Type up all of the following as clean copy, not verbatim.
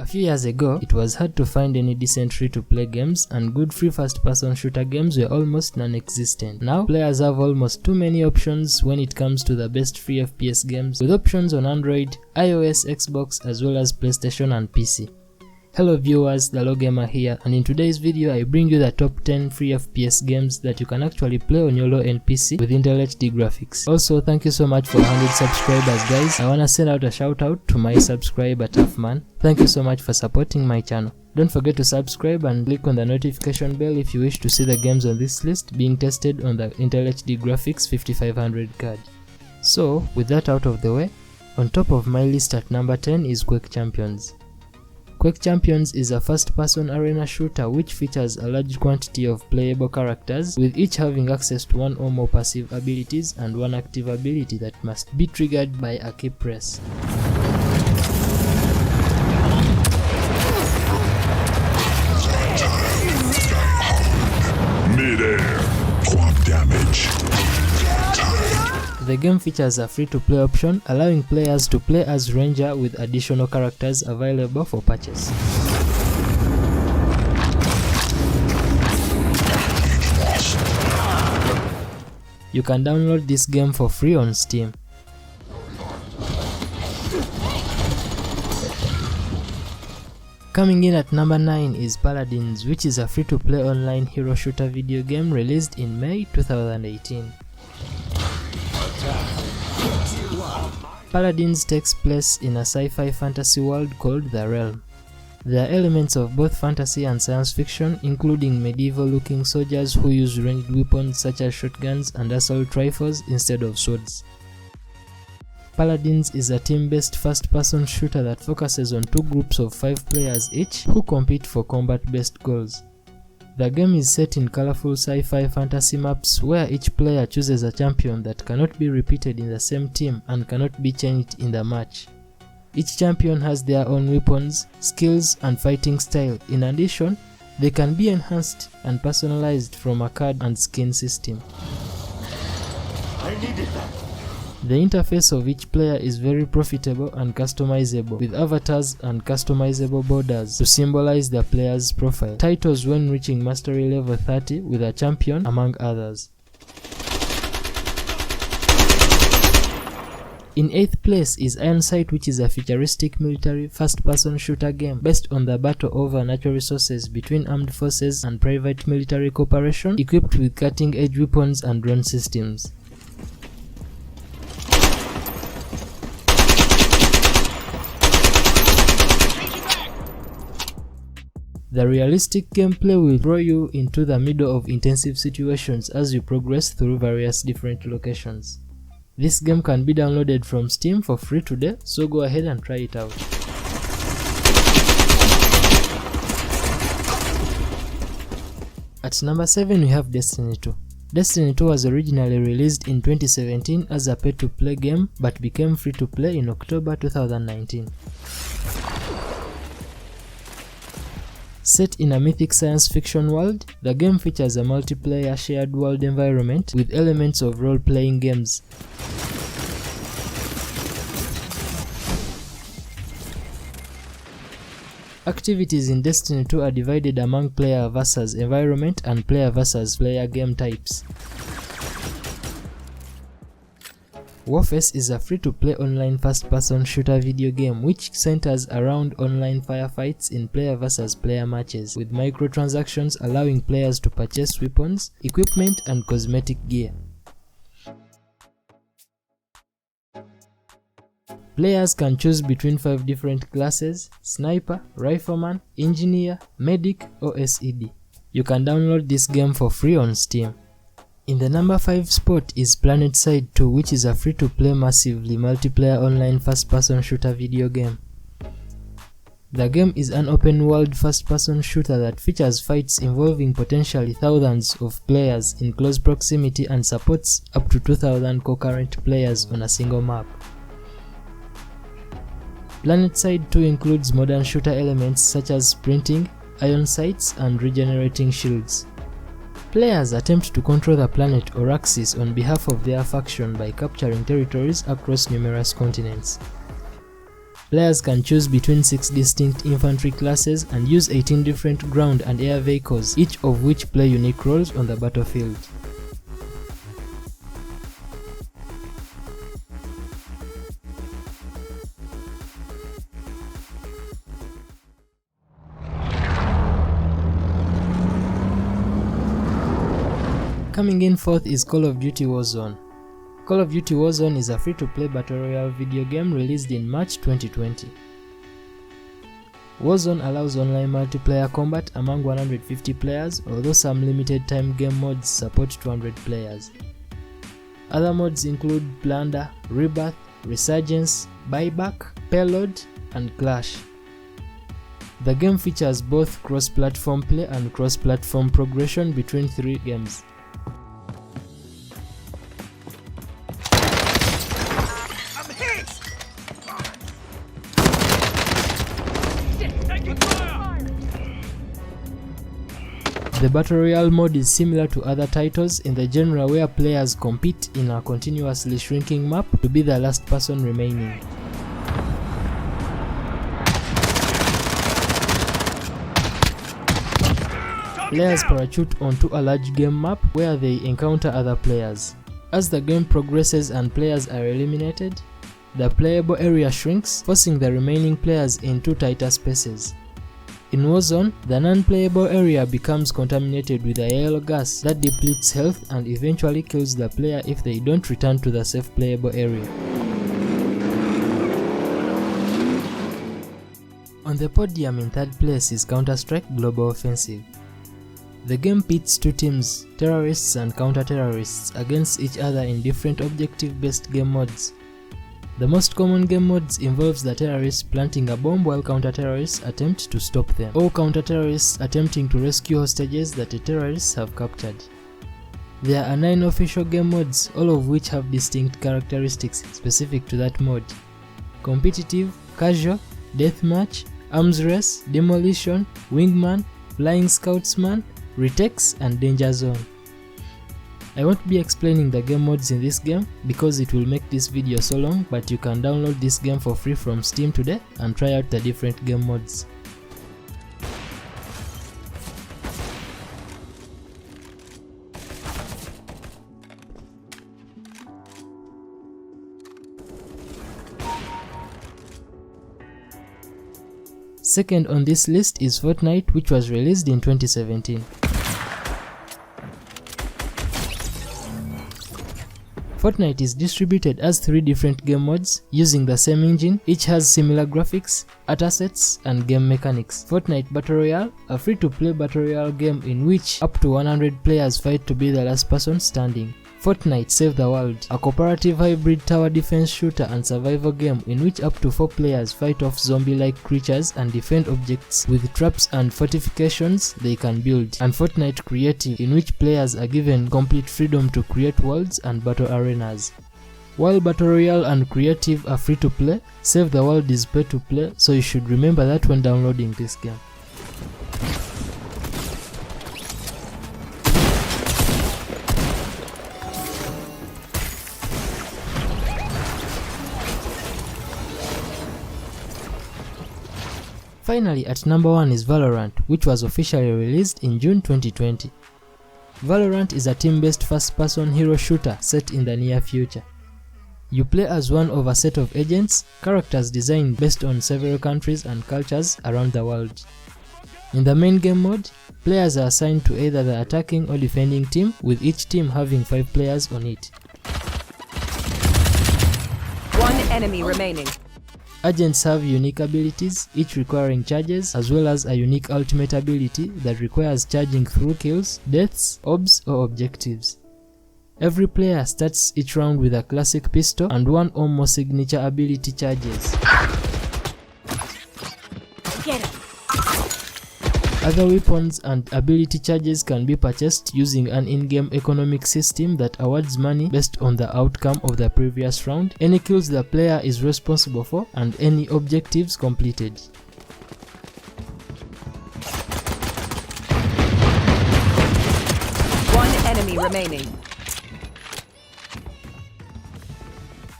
few years ago, it was hard to find any decent free-to-play games, and good free first-person shooter games were almost non-existent. Now, players have almost too many options when it comes to the best free FPS games, with options on Android, iOS, Xbox, as well as PlayStation and PC. Hello viewers, the Low Gamer here, and in today's video I bring you the top 10 free FPS games that you can actually play on your low-end PC with Intel HD graphics. Also, thank you so much for 100 subscribers guys. I wanna send out a shout out to my subscriber Tough Man. Thank you so much for supporting my channel. Don't forget to subscribe and click on the notification bell if you wish to see the games on this list being tested on the Intel HD graphics 5500 card. So, with that out of the way, on top of my list at number 10 is Quake Champions. Quake Champions is a first-person arena shooter which features a large quantity of playable characters, with each having access to one or more passive abilities and one active ability that must be triggered by a key press. Mid-air, quad damage. The game features a free-to-play option, allowing players to play as Ranger with additional characters available for purchase. You can download this game for free on Steam. Coming in at number 9 is Paladins, which is a free-to-play online hero shooter video game released in May 2018. Paladins takes place in a sci-fi fantasy world called The Realm. There are elements of both fantasy and science fiction, including medieval-looking soldiers who use ranged weapons such as shotguns and assault rifles instead of swords. Paladins is a team-based first-person shooter that focuses on two groups of 5 players each who compete for combat-based goals. The game is set in colorful sci-fi fantasy maps where each player chooses a champion that cannot be repeated in the same team and cannot be changed in the match. Each champion has their own weapons, skills, and fighting style. In addition, they can be enhanced and personalized from a card and skin system. I needed that. The interface of each player is very profitable and customizable, with avatars and customizable borders to symbolize the player's profile, titles when reaching mastery level 30 with a champion, among others. In 8th place is Ironside, which is a futuristic military first-person shooter game based on the battle over natural resources between armed forces and private military cooperation, equipped with cutting-edge weapons and drone systems. The realistic gameplay will throw you into the middle of intensive situations as you progress through various different locations. This game can be downloaded from Steam for free today, so go ahead and try it out. At number 7 we have Destiny 2. Destiny 2 was originally released in 2017 as a pay-to-play game but became free-to-play in October 2019. Set in a mythic science fiction world, the game features a multiplayer shared world environment with elements of role-playing games. Activities in Destiny 2 are divided among player versus environment and player versus player game types. Warface is a free-to-play online first-person shooter video game which centers around online firefights in player versus player matches, with microtransactions allowing players to purchase weapons, equipment, and cosmetic gear. Players can choose between 5 different classes: Sniper, Rifleman, Engineer, Medic, or SED. You can download this game for free on Steam. In the number 5 spot is PlanetSide 2, which is a free-to-play massively multiplayer online first-person shooter video game. The game is an open-world first-person shooter that features fights involving potentially thousands of players in close proximity and supports up to 2,000 concurrent players on a single map. PlanetSide 2 includes modern shooter elements such as sprinting, ion sights, and regenerating shields. Players attempt to control the planet or axis on behalf of their faction by capturing territories across numerous continents. Players can choose between 6 distinct infantry classes and use 18 different ground and air vehicles, each of which play unique roles on the battlefield. Coming in fourth is Call of Duty Warzone. Call of Duty Warzone is a free-to-play battle royale video game released in March 2020. Warzone allows online multiplayer combat among 150 players, although some limited time game modes support 200 players. Other modes include Plunder, Rebirth, Resurgence, Buyback, Payload, and Clash. The game features both cross-platform play and cross-platform progression between 3 games. The Battle Royale mode is similar to other titles in the genre where players compete in a continuously shrinking map to be the last person remaining. Players parachute onto a large game map where they encounter other players. As the game progresses and players are eliminated, the playable area shrinks, forcing the remaining players into tighter spaces. In Warzone, the non-playable area becomes contaminated with a yellow gas that depletes health and eventually kills the player if they don't return to the safe playable area. On the podium in third place is Counter-Strike Global Offensive. The game pits 2 teams, terrorists and counter-terrorists, against each other in different objective-based game modes. The most common game modes involves the terrorists planting a bomb while counter-terrorists attempt to stop them, or counter-terrorists attempting to rescue hostages that the terrorists have captured. There are 9 official game modes, all of which have distinct characteristics specific to that mode: competitive, casual, deathmatch, arms race, demolition, wingman, flying scoutsman, retakes, and danger zone. I won't be explaining the game modes in this game because it will make this video so long, but you can download this game for free from Steam today and try out the different game modes. Second on this list is Fortnite, which was released in 2017. Fortnite is distributed as 3 different game modes using the same engine. Each has similar graphics, art assets, and game mechanics. Fortnite Battle Royale, a free-to-play battle royale game in which up to 100 players fight to be the last person standing. Fortnite Save the World, a cooperative hybrid tower defense shooter and survival game in which up to 4 players fight off zombie-like creatures and defend objects with traps and fortifications they can build. And Fortnite Creative, in which players are given complete freedom to create worlds and battle arenas. While Battle Royale and Creative are free to play, Save the World is pay to play, so you should remember that when downloading this game. Finally, at number 1 is Valorant, which was officially released in June 2020. Valorant is a team-based first-person hero shooter set in the near future. You play as one of a set of agents, characters designed based on several countries and cultures around the world. In the main game mode, players are assigned to either the attacking or defending team, with each team having 5 players on it. 1 enemy remaining. Agents have unique abilities, each requiring charges, as well as a unique ultimate ability that requires charging through kills, deaths, orbs, or objectives. Every player starts each round with a classic pistol and 1 or more signature ability charges. Get him. Other weapons and ability charges can be purchased using an in-game economic system that awards money based on the outcome of the previous round, any kills the player is responsible for, and any objectives completed. One enemy remaining.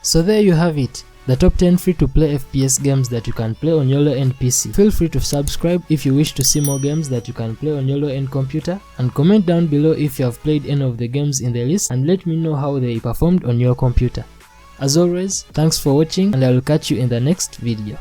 So there you have it. the top 10 free-to-play FPS games that you can play on your low-end PC. Feel free to subscribe if you wish to see more games that you can play on your low-end computer, and comment down below if you have played any of the games in the list and let me know how they performed on your computer. As always, thanks for watching and I will catch you in the next video.